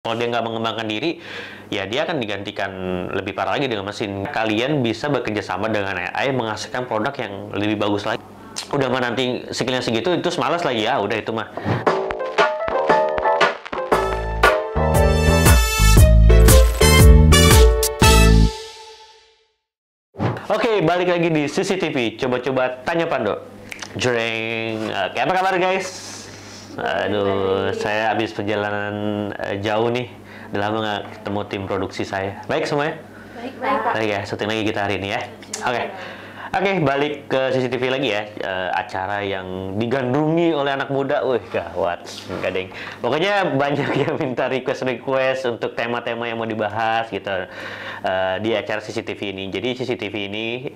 Kalau dia nggak mengembangkan diri, ya dia akan digantikan lebih parah lagi dengan mesin. Kalian bisa bekerja sama dengan AI menghasilkan produk yang lebih bagus lagi. Udah mah nanti skillnya segitu, itu semalas lagi ya, udah itu mah. Oke, balik lagi di CCTV. Coba-coba tanya Pando. Jreng. Oke, apa kabar guys? Aduh, saya habis perjalanan jauh nih. Udah lama nggak ketemu tim produksi saya. Baik semuanya? Baik, Pak. Baik ya, syuting lagi kita hari ini ya. Oke. Oke, balik ke CCTV lagi ya. Acara yang digandrungi oleh anak muda. Wih, gawat. Enggak, deng. Pokoknya banyak yang minta request untuk tema-tema yang mau dibahas gitu di acara CCTV ini. Jadi CCTV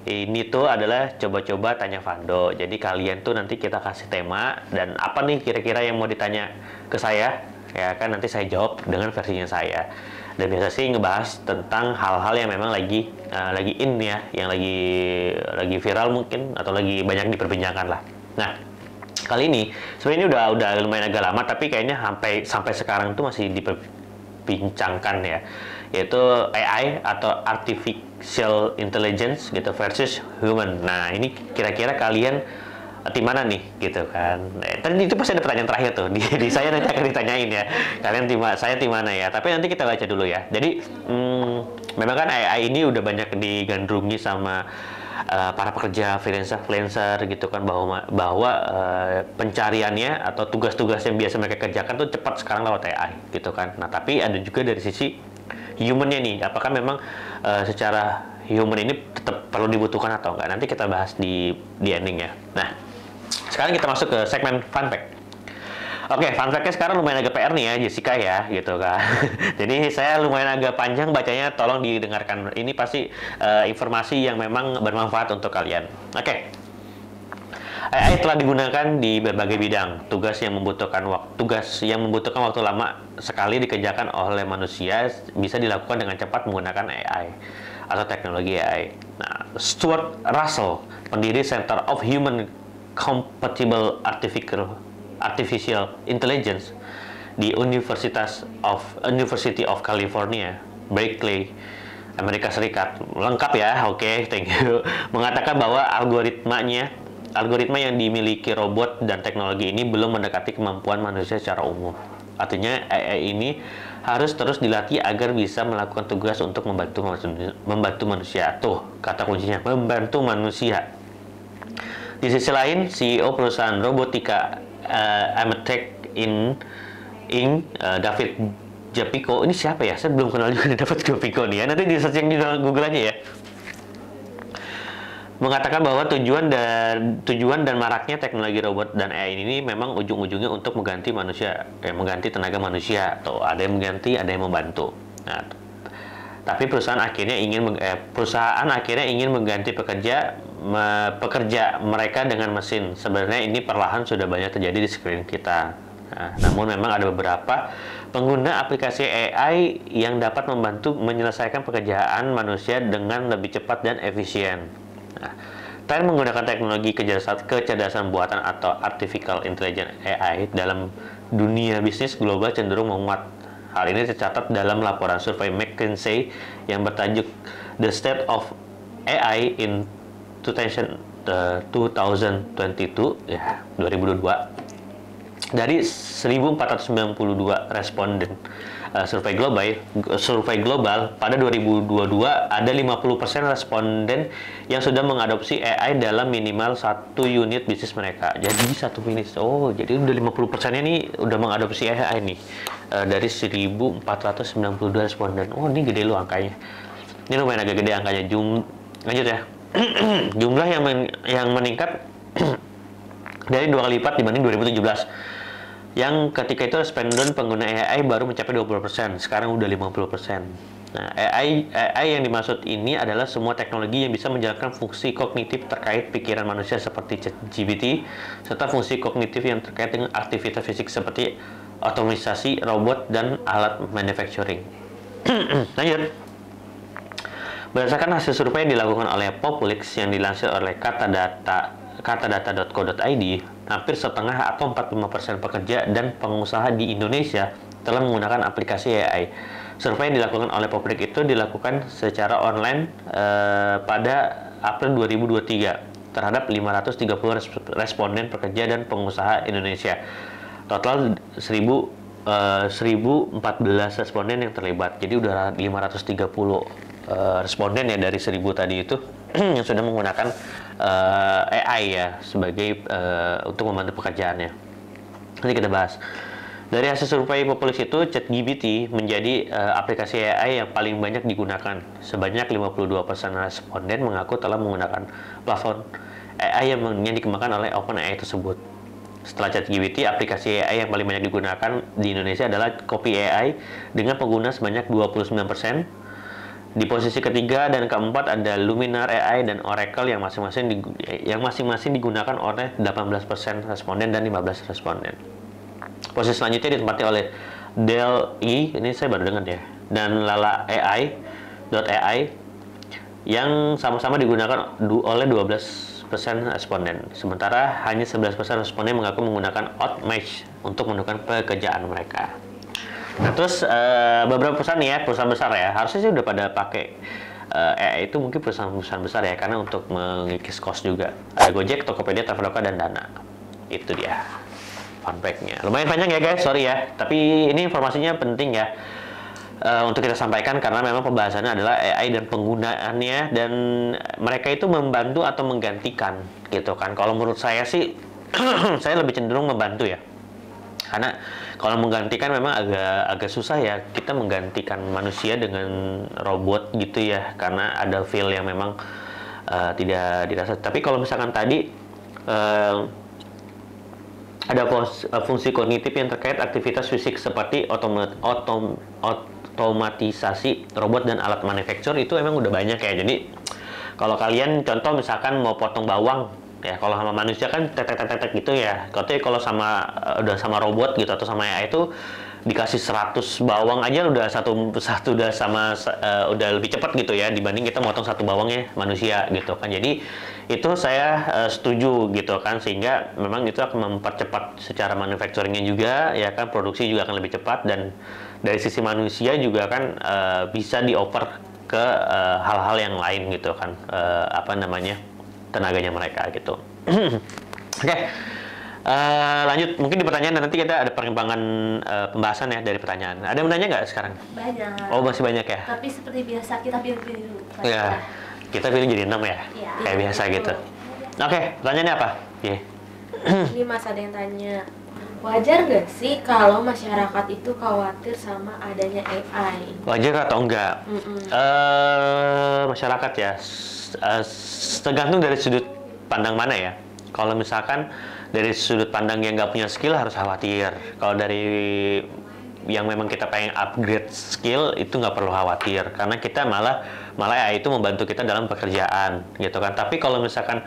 ini tuh adalah coba-coba tanya Vando. Jadi kalian tuh nanti kita kasih tema dan apa nih kira-kira yang mau ditanya ke saya, ya kan nanti saya jawab dengan versinya saya. Dan biasa sih ngebahas tentang hal-hal yang memang lagi in ya, yang lagi viral mungkin atau lagi banyak diperbincangkan lah. Nah, kali ini sebenarnya ini udah lumayan agak lama, tapi kayaknya sampai sekarang tuh masih diperbincangkan ya, yaitu AI atau artificial intelligence gitu versus human. Nah, ini kira-kira kalian tim mana nih gitu kan. Tadi itu pasti ada pertanyaan terakhir tuh di saya nanti akan ditanyain ya, kalian saya tim mana ya, tapi nanti kita baca dulu ya. Jadi memang kan AI ini udah banyak digandrungi sama para pekerja freelancer gitu kan, bahwa pencariannya atau tugas-tugas yang biasa mereka kerjakan tuh cepat sekarang lewat AI gitu kan. Nah, tapi ada juga dari sisi humannya nih, apakah memang secara human ini tetap perlu dibutuhkan atau enggak, nanti kita bahas di ending ya. Nah, sekarang kita masuk ke segmen fun fact. Oke, fun fact-nya sekarang lumayan agak PR nih ya, Jessica ya, gitu kan. Jadi saya lumayan agak panjang bacanya, tolong didengarkan. Ini pasti informasi yang memang bermanfaat untuk kalian. Oke. AI telah digunakan di berbagai bidang. Tugas yang membutuhkan waktu lama sekali dikerjakan oleh manusia bisa dilakukan dengan cepat menggunakan AI atau teknologi AI. Nah, Stuart Russell, pendiri Center of Human Compatible Artificial Intelligence di University of California, Berkeley, Amerika Serikat, lengkap ya, oke, thank you, mengatakan bahwa algoritma yang dimiliki robot dan teknologi ini belum mendekati kemampuan manusia secara umum. Artinya AI ini harus terus dilatih agar bisa melakukan tugas untuk membantu manusia. Tuh, kata kuncinya, membantu manusia. Di sisi lain, CEO perusahaan robotika Ametek Inc. David Japico, ini siapa ya? Saya belum kenal juga David Japico nih ya. Nanti di searching di Google aja ya. Mengatakan bahwa tujuan dan maraknya teknologi robot dan AI ini memang ujung-ujungnya untuk mengganti manusia, mengganti tenaga manusia. Tuh, ada yang mengganti, ada yang membantu. Nah, tapi perusahaan akhirnya ingin mengganti pekerja mereka dengan mesin. Sebenarnya ini perlahan sudah banyak terjadi di sekeliling kita. Nah, namun memang ada beberapa pengguna aplikasi AI yang dapat membantu menyelesaikan pekerjaan manusia dengan lebih cepat dan efisien. Nah, tren menggunakan teknologi kecerdasan buatan atau artificial intelligence AI dalam dunia bisnis global cenderung menguat. Hal ini tercatat dalam laporan survei McKinsey yang bertajuk The State of AI in 2022 ya, 2022. Dari 1.492 responden survei global pada 2022, ada 50% responden yang sudah mengadopsi AI dalam minimal satu unit bisnis mereka. Jadi satu unit. Oh, jadi udah 50%-nya nih udah mengadopsi AI nih. Dari 1.492 responden. Oh, ini gede loh angkanya. Ini lumayan agak gede angkanya. Lanjut ya. Jumlah yang meningkat dari 2 kali lipat dibanding 2017. Yang ketika itu responden pengguna AI baru mencapai 20%, sekarang udah 50%. Nah, AI yang dimaksud ini adalah semua teknologi yang bisa menjalankan fungsi kognitif terkait pikiran manusia seperti ChatGPT, serta fungsi kognitif yang terkait dengan aktivitas fisik seperti otomatisasi robot dan alat manufacturing. Lanjut. Berdasarkan hasil survei yang dilakukan oleh Populix yang dilansir oleh katadata.co.id, hampir setengah atau 45% pekerja dan pengusaha di Indonesia telah menggunakan aplikasi AI. Survei yang dilakukan oleh Poprik itu dilakukan secara online pada April 2023 terhadap 530 responden pekerja dan pengusaha Indonesia. Total 1014 responden yang terlibat. Jadi udah 530 responden ya dari 1000 tadi itu yang sudah menggunakan AI ya sebagai untuk membantu pekerjaannya. Nanti kita bahas. Dari hasil survei Populis itu, ChatGPT menjadi aplikasi AI yang paling banyak digunakan. Sebanyak 52% responden mengaku telah menggunakan platform AI yang dikembangkan oleh OpenAI tersebut. Setelah ChatGPT, aplikasi AI yang paling banyak digunakan di Indonesia adalah Copy AI dengan pengguna sebanyak 29%. Di posisi ketiga dan keempat ada Luminar AI dan Oracle yang masing-masing digunakan oleh 18% responden dan 15 responden. Posisi selanjutnya ditempati oleh Dell-E, ini saya baru dengar ya, dan Lala AI yang sama-sama digunakan oleh 12% responden. Sementara hanya 11% responden mengaku menggunakan Outmatch untuk menentukan pekerjaan mereka. Nah, terus beberapa perusahaan nih ya, perusahaan besar ya, harusnya sih udah pada pakai AI itu mungkin perusahaan besar ya, karena untuk mengikis cost juga. Ada Gojek, Tokopedia, Traveloka, dan Dana. Itu dia fun fact-nya. Lumayan panjang ya guys, sorry ya. Tapi ini informasinya penting ya untuk kita sampaikan karena memang pembahasannya adalah AI dan penggunaannya, dan mereka itu membantu atau menggantikan gitu kan. Kalau menurut saya sih saya lebih cenderung membantu ya. Karena kalau menggantikan memang agak susah ya, kita menggantikan manusia dengan robot gitu ya, karena ada feel yang memang tidak dirasa. Tapi kalau misalkan tadi ada fungsi kognitif yang terkait aktivitas fisik seperti otomatisasi robot dan alat manufaktur, itu emang udah banyak ya. Jadi kalau kalian contoh misalkan mau potong bawang ya, kalau sama manusia kan tetek gitu ya. Kalau sama udah sama robot gitu atau sama AI itu dikasih 100 bawang aja udah satu udah udah lebih cepat gitu ya dibanding kita motong satu bawangnya manusia gitu kan. Jadi itu saya setuju gitu kan, sehingga memang itu akan mempercepat secara manufacturingnya juga ya kan, produksi juga akan lebih cepat, dan dari sisi manusia juga kan bisa dioper ke hal-hal yang lain gitu kan, tenaganya mereka gitu. Oke. Lanjut, mungkin di pertanyaan nanti kita ada perkembangan pembahasan ya dari pertanyaan. Ada yang menanya nggak sekarang? Banyak. Oh, masih banyak ya? Tapi seperti biasa kita pilih-pilih dulu. Ya, kita pilih jadi 6 ya? Iya. Kayak biasa gitu. Oke, pertanyaannya apa? Yeah. Ini Mas ada yang tanya, wajar nggak sih kalau masyarakat itu khawatir sama adanya AI? Wajar atau enggak? Masyarakat ya, tergantung dari sudut pandang mana ya. Kalau misalkan dari sudut pandang yang nggak punya skill harus khawatir. Kalau dari yang memang kita pengen upgrade skill itu nggak perlu khawatir, karena kita malah AI itu membantu kita dalam pekerjaan gitu kan. Tapi kalau misalkan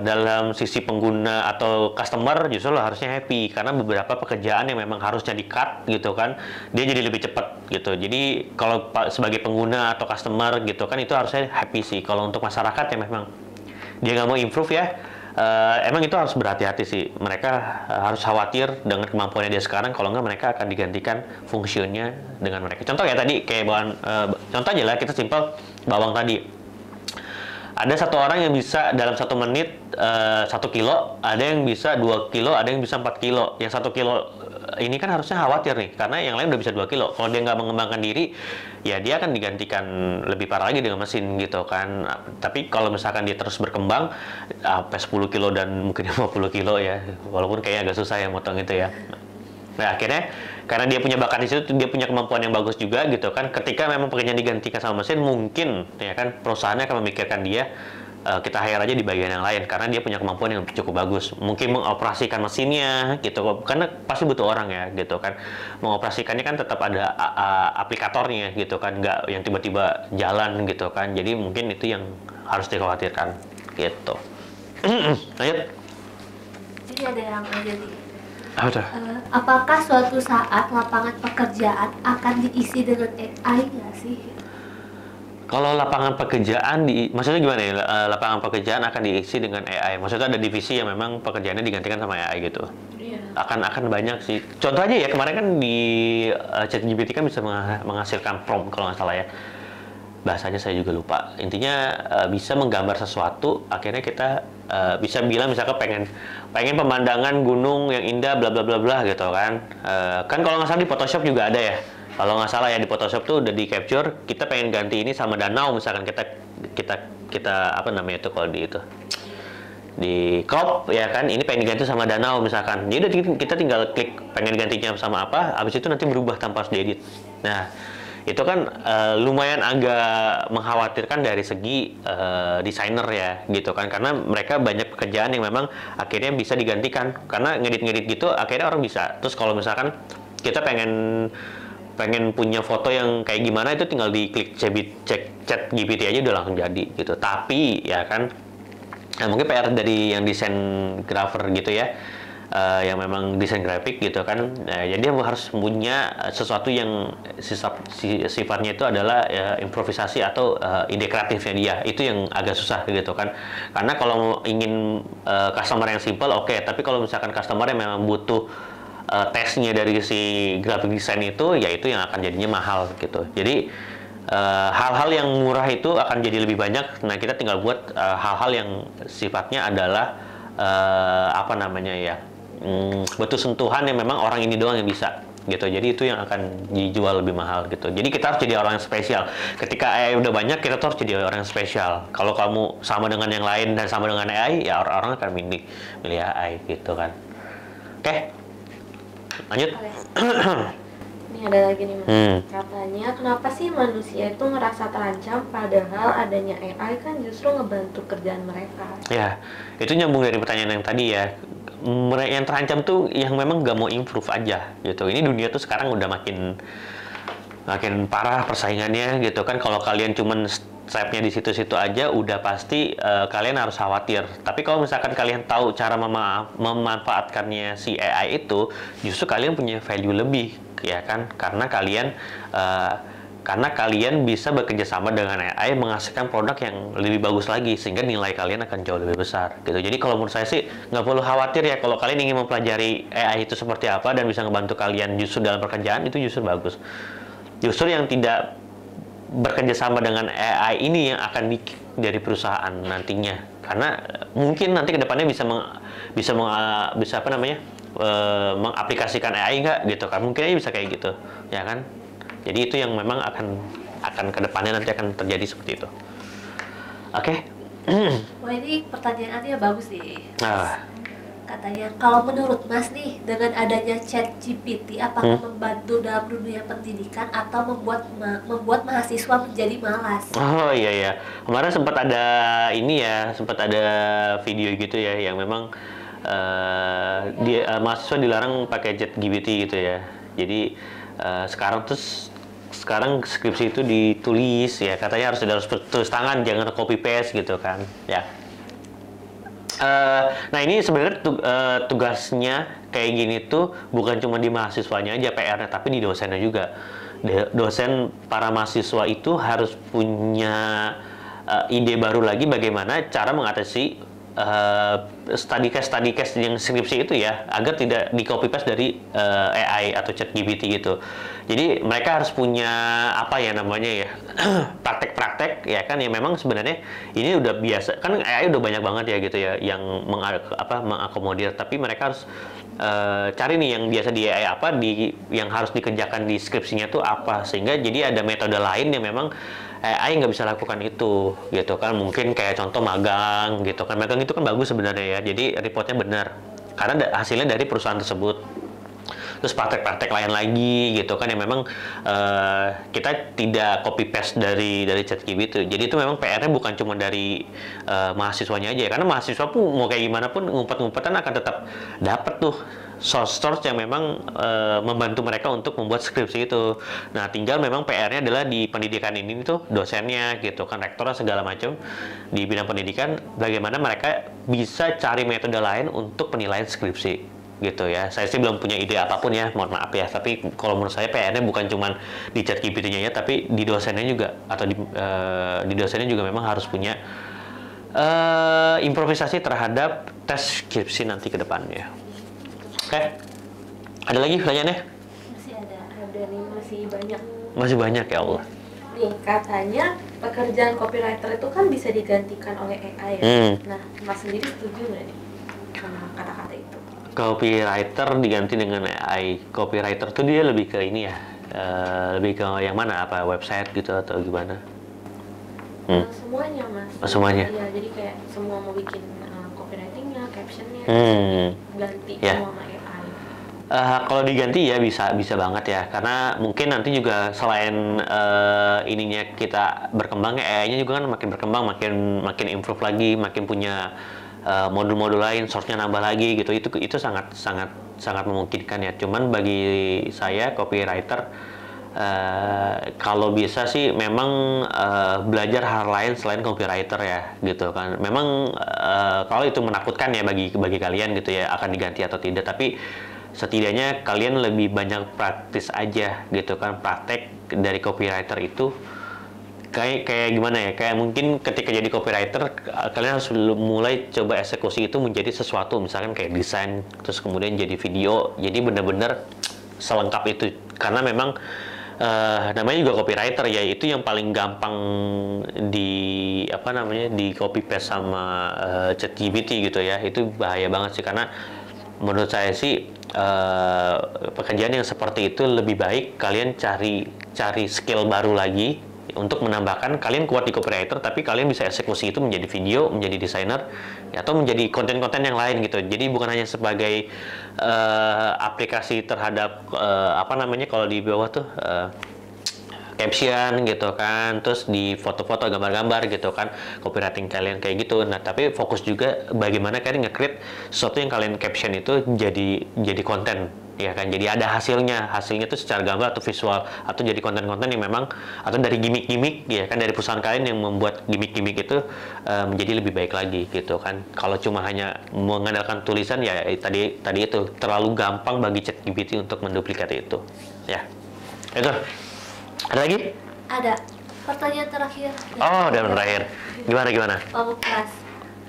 dalam sisi pengguna atau customer justru lo harusnya happy, karena beberapa pekerjaan yang memang harusnya di-cut gitu kan, dia jadi lebih cepat gitu. Jadi kalau sebagai pengguna atau customer gitu kan itu harusnya happy sih. Kalau untuk masyarakat yang memang dia nggak mau improve ya, emang itu harus berhati-hati sih. Mereka harus khawatir dengan kemampuannya dia sekarang, kalau nggak mereka akan digantikan fungsinya dengan mereka. Contoh ya tadi kayak contoh aja lah, kita simpel bawang tadi. Ada satu orang yang bisa dalam 1 menit 1 kilo, ada yang bisa 2 kilo, ada yang bisa 4 kilo. Yang 1 kilo ini kan harusnya khawatir nih, karena yang lain udah bisa 2 kilo. Kalau dia nggak mengembangkan diri, ya dia akan digantikan lebih parah lagi dengan mesin gitu kan. Tapi kalau misalkan dia terus berkembang, sampai 10 kilo dan mungkin 50 kilo ya, walaupun kayaknya agak susah ya motong itu ya. Nah akhirnya karena dia punya bakat di situ, dia punya kemampuan yang bagus juga gitu kan. Ketika memang pekerjaan digantikan sama mesin, mungkin ya kan perusahaannya akan memikirkan dia, kita hire aja di bagian yang lain karena dia punya kemampuan yang cukup bagus. Mungkin mengoperasikan mesinnya gitu, karena pasti butuh orang ya gitu kan. Mengoperasikannya kan tetap ada aplikatornya gitu kan, nggak yang tiba-tiba jalan gitu kan. Jadi mungkin itu yang harus dikhawatirkan gitu. Lanjut. Jadi ada yang jadi Apakah suatu saat lapangan pekerjaan akan diisi dengan AI nggak sih? Kalau lapangan pekerjaan maksudnya gimana ya? Lapangan pekerjaan akan diisi dengan AI. Maksudnya ada divisi yang memang pekerjaannya digantikan sama AI gitu. Iya. akan banyak sih. Contoh aja ya, kemarin kan di ChatGPT kan bisa menghasilkan prompt kalau nggak salah ya. Bahasanya saya juga lupa. Intinya bisa menggambar sesuatu, akhirnya kita bisa bilang misalkan pengen pemandangan gunung yang indah bla bla bla bla gitu kan. Kan kalau nggak salah di Photoshop juga ada ya. Kalau nggak salah ya di Photoshop tuh udah di capture, kita pengen ganti ini sama danau misalkan kita apa namanya itu kalau di crop ya kan, ini pengen diganti sama danau misalkan, jadi kita tinggal klik pengen gantinya sama apa, habis itu nanti berubah tanpa harus diedit. Nah itu kan lumayan agak mengkhawatirkan dari segi desainer ya gitu kan, karena mereka banyak pekerjaan yang memang akhirnya bisa digantikan karena ngedit-ngedit gitu, akhirnya orang bisa. Terus kalau misalkan kita pengen punya foto yang kayak gimana, itu tinggal diklik chat GPT aja udah langsung jadi gitu. Tapi ya kan, nah, mungkin PR dari yang desain grafer gitu ya, yang memang desain grafik gitu kan, jadi harus punya sesuatu yang sifatnya itu adalah improvisasi atau ide kreatifnya dia, itu yang agak susah gitu kan. Karena kalau ingin customer yang simple oke, tapi kalau misalkan customer yang memang butuh tesnya dari si graphic design itu, ya itu yang akan jadinya mahal gitu. Jadi hal-hal yang murah itu akan jadi lebih banyak. Nah kita tinggal buat hal-hal yang sifatnya adalah apa namanya ya, butuh sentuhan yang memang orang ini doang yang bisa gitu. Jadi itu yang akan dijual lebih mahal gitu. Jadi kita harus jadi orang yang spesial. Ketika AI udah banyak, kita tuh harus jadi orang yang spesial. Kalau kamu sama dengan yang lain dan sama dengan AI, ya orang-orang akan milih AI gitu kan. Oke. Lanjut. Ini ada lagi nih Mas. Katanya kenapa sih manusia itu ngerasa terancam padahal adanya AI kan justru ngebantu kerjaan mereka. Ya, itu nyambung dari pertanyaan yang tadi ya. Yang terancam tuh yang memang gak mau improve aja gitu. Ini dunia tuh sekarang udah makin parah persaingannya gitu kan. Kalau kalian cuman stepnya di situ-situ aja udah pasti kalian harus khawatir. Tapi kalau misalkan kalian tahu cara memanfaatkannya si AI itu, justru kalian punya value lebih ya kan, karena kalian bisa bekerja sama dengan AI menghasilkan produk yang lebih bagus lagi, sehingga nilai kalian akan jauh lebih besar gitu. Jadi kalau menurut saya sih nggak perlu khawatir ya, kalau kalian ingin mempelajari AI itu seperti apa dan bisa ngebantu kalian justru dalam pekerjaan, itu justru bagus. Justru yang tidak bekerja sama dengan AI ini yang akan dari perusahaan nantinya, karena mungkin nanti kedepannya bisa apa namanya, mengaplikasikan AI nggak gitu kan, mungkin aja bisa kayak gitu ya kan. Jadi itu yang memang akan kedepannya nanti akan terjadi seperti itu. Oke. Wah ini pertanyaannya bagus sih. Katanya, kalau menurut Mas nih, dengan adanya ChatGPT, apakah membantu dalam dunia pendidikan atau membuat mahasiswa menjadi malas? Oh iya, kemarin sempat ada video gitu ya, yang memang mahasiswa dilarang pakai ChatGPT gitu ya. Jadi sekarang skripsi itu ditulis ya, katanya harus tulis tangan, jangan copy paste gitu kan ya. Nah ini sebenarnya tugasnya kayak gini tuh bukan cuma di mahasiswanya aja PR-nya, tapi di dosennya juga. Dosen para mahasiswa itu harus punya ide baru lagi bagaimana cara mengatasi study case yang skripsi itu ya, agar tidak di copy paste dari AI atau ChatGPT gitu. Jadi mereka harus punya apa ya namanya ya, praktek-praktek ya kan, yang memang sebenarnya ini udah biasa kan, AI udah banyak banget ya gitu ya yang mengakomodir, tapi mereka harus cari nih yang biasa di AI yang harus dikerjakan di skripsinya tuh apa, sehingga jadi ada metode lain yang memang AI nggak bisa lakukan itu gitu kan. Mungkin kayak contoh magang gitu kan, magang itu kan bagus sebenarnya ya, jadi reportnya benar karena hasilnya dari perusahaan tersebut. Terus praktek-praktek lain lagi gitu kan, yang memang kita tidak copy paste dari ChatGPT. Jadi itu memang PR-nya bukan cuma dari mahasiswanya aja ya, karena mahasiswa pun mau kayak gimana pun ngumpet-ngumpetan akan tetap dapat tuh source yang memang membantu mereka untuk membuat skripsi itu. Nah tinggal memang PR-nya adalah di pendidikan ini tuh dosennya gitu kan, rektornya segala macam di bidang pendidikan, bagaimana mereka bisa cari metode lain untuk penilaian skripsi gitu ya. Saya sih belum punya ide apapun ya, mohon maaf ya, tapi kalau menurut saya PR-nya bukan cuma di ChatGPT-nya ya, tapi di dosennya juga, atau di dosennya juga memang harus punya improvisasi terhadap tes skripsi nanti ke depannya. Oke. Ada lagi pertanyaannya? Masih ada. Ada nih, masih banyak. Masih banyak ya Allah. Nih, katanya pekerjaan copywriter itu kan bisa digantikan oleh AI ya. Nah, Mas sendiri setuju nggak nih sama kata-kata itu? Copywriter diganti dengan AI. Copywriter tuh dia lebih ke ini ya, lebih ke yang mana? Apa website gitu atau gimana? Semuanya Mas. Semuanya. Iya, jadi kayak semua mau bikin copywritingnya, captionnya, ganti Ya. semua sama AI. Kalau diganti ya bisa banget ya, karena mungkin nanti juga selain ininya kita berkembang, AI-nya juga kan makin berkembang, makin improve lagi, makin punya modul-modul lain, source-nya nambah lagi gitu. Itu sangat memungkinkan ya. Cuman bagi saya copywriter, kalau bisa sih memang belajar hal lain selain copywriter ya gitu kan. Memang kalau itu menakutkan ya bagi kalian gitu ya, akan diganti atau tidak, tapi setidaknya kalian lebih banyak praktis aja gitu kan. Praktek dari copywriter itu kayak gimana ya, kayak mungkin ketika jadi copywriter kalian harus mulai coba eksekusi itu menjadi sesuatu, misalkan kayak desain, terus kemudian jadi video, jadi bener-bener selengkap itu. Karena memang namanya juga copywriter ya, itu yang paling gampang di copy paste sama ChatGPT gitu ya. Itu bahaya banget sih, karena menurut saya sih pekerjaan yang seperti itu lebih baik kalian cari skill baru lagi untuk menambahkan. Kalian kuat di copywriter, tapi kalian bisa eksekusi itu menjadi video, menjadi desainer, ya, atau menjadi konten-konten yang lain gitu. Jadi bukan hanya sebagai aplikasi terhadap kalau di bawah tuh caption gitu kan, terus di foto-foto, gambar-gambar gitu kan, copywriting kalian kayak gitu. Nah, tapi fokus juga bagaimana kalian nge-create sesuatu yang kalian caption itu jadi konten, ya kan. Jadi ada hasilnya tuh secara gambar atau visual, atau jadi konten-konten yang memang, atau dari gimmick-gimmick ya kan, dari perusahaan kalian yang membuat gimmick-gimmick itu menjadi lebih baik lagi gitu kan. Kalau cuma hanya mengandalkan tulisan ya tadi itu terlalu gampang bagi ChatGPT untuk menduplikat itu. Ya. Itu. Ada lagi? Ada. Pertanyaan terakhir. Oh, udah terakhir. Gimana? Mas,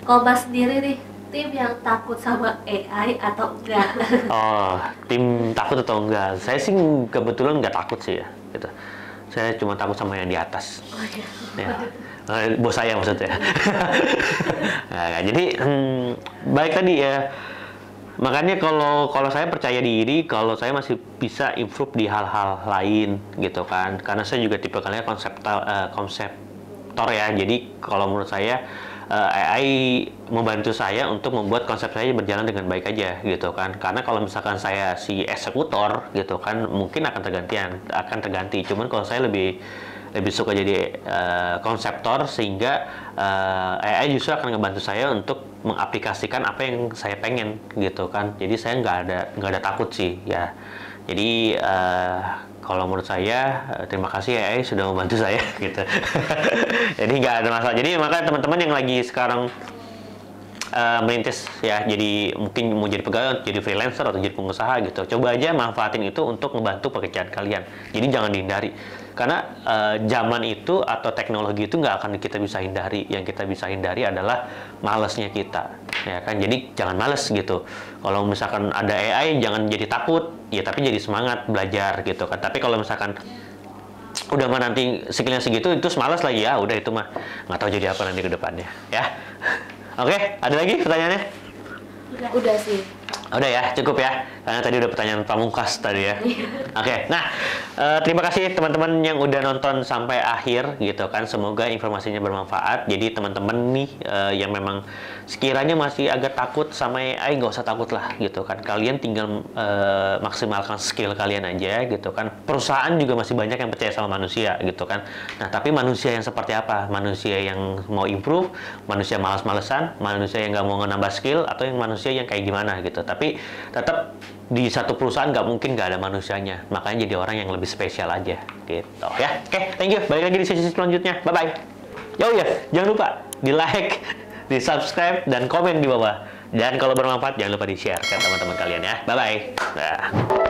kalau Mas sendiri nih, tim yang takut sama AI atau enggak? Oh, tim takut atau enggak? Saya sih kebetulan nggak takut sih ya, gitu. Saya cuma takut sama yang di atas. Oh iya. Ya. Bos saya maksudnya. Nah, jadi baik tadi ya. Makanya kalau saya percaya diri, kalau saya masih bisa improve di hal-hal lain gitu kan. Karena saya juga tipe kalian konseptor ya. Jadi kalau menurut saya AI membantu saya untuk membuat konsep saya berjalan dengan baik aja gitu kan. Karena kalau misalkan saya si eksekutor gitu kan, mungkin akan terganti. Cuman kalau saya lebih suka jadi konseptor, sehingga AI justru akan ngebantu saya untuk mengaplikasikan apa yang saya pengen gitu kan. Jadi saya nggak ada takut sih ya. Jadi kalau menurut saya terima kasih AI sudah membantu saya gitu. Jadi nggak ada masalah. Jadi makanya teman-teman yang lagi sekarang merintis ya, jadi mungkin mau jadi pegawai, jadi freelancer atau jadi pengusaha gitu, coba aja manfaatin itu untuk membantu pekerjaan kalian. Jadi jangan dihindari, karena zaman itu atau teknologi itu nggak akan kita bisa hindari. Yang kita bisa hindari adalah malesnya kita, ya kan. Jadi jangan males gitu. Kalau misalkan ada AI, jangan jadi takut ya, tapi jadi semangat belajar gitu kan. Tapi kalau misalkan udah mah nanti skillnya segitu, itu malas lagi ya, udah itu mah nggak tahu jadi apa nanti ke depannya ya. Oke, ada lagi pertanyaannya? Udah sih. Udah ya, cukup ya. Karena tadi udah pertanyaan pamungkas tadi ya. Oke, nah terima kasih teman-teman yang udah nonton sampai akhir gitu kan. Semoga informasinya bermanfaat. Jadi teman-teman nih yang memang sekiranya masih agak takut sama AI, nggak usah takut lah gitu kan. Kalian tinggal maksimalkan skill kalian aja gitu kan. Perusahaan juga masih banyak yang percaya sama manusia gitu kan. Nah, tapi manusia yang seperti apa? Manusia yang mau improve, manusia malas-malesan, manusia yang nggak mau nambah skill, atau yang manusia yang kayak gimana gitu. Tapi tetap di satu perusahaan nggak mungkin nggak ada manusianya. Makanya jadi orang yang lebih spesial aja gitu ya. Oke, thank you. Balik lagi di sesi selanjutnya. Bye-bye. Ya, jangan lupa di like, di subscribe, dan komen di bawah. Dan kalau bermanfaat jangan lupa di share ke teman-teman kalian ya. Bye-bye. Nah.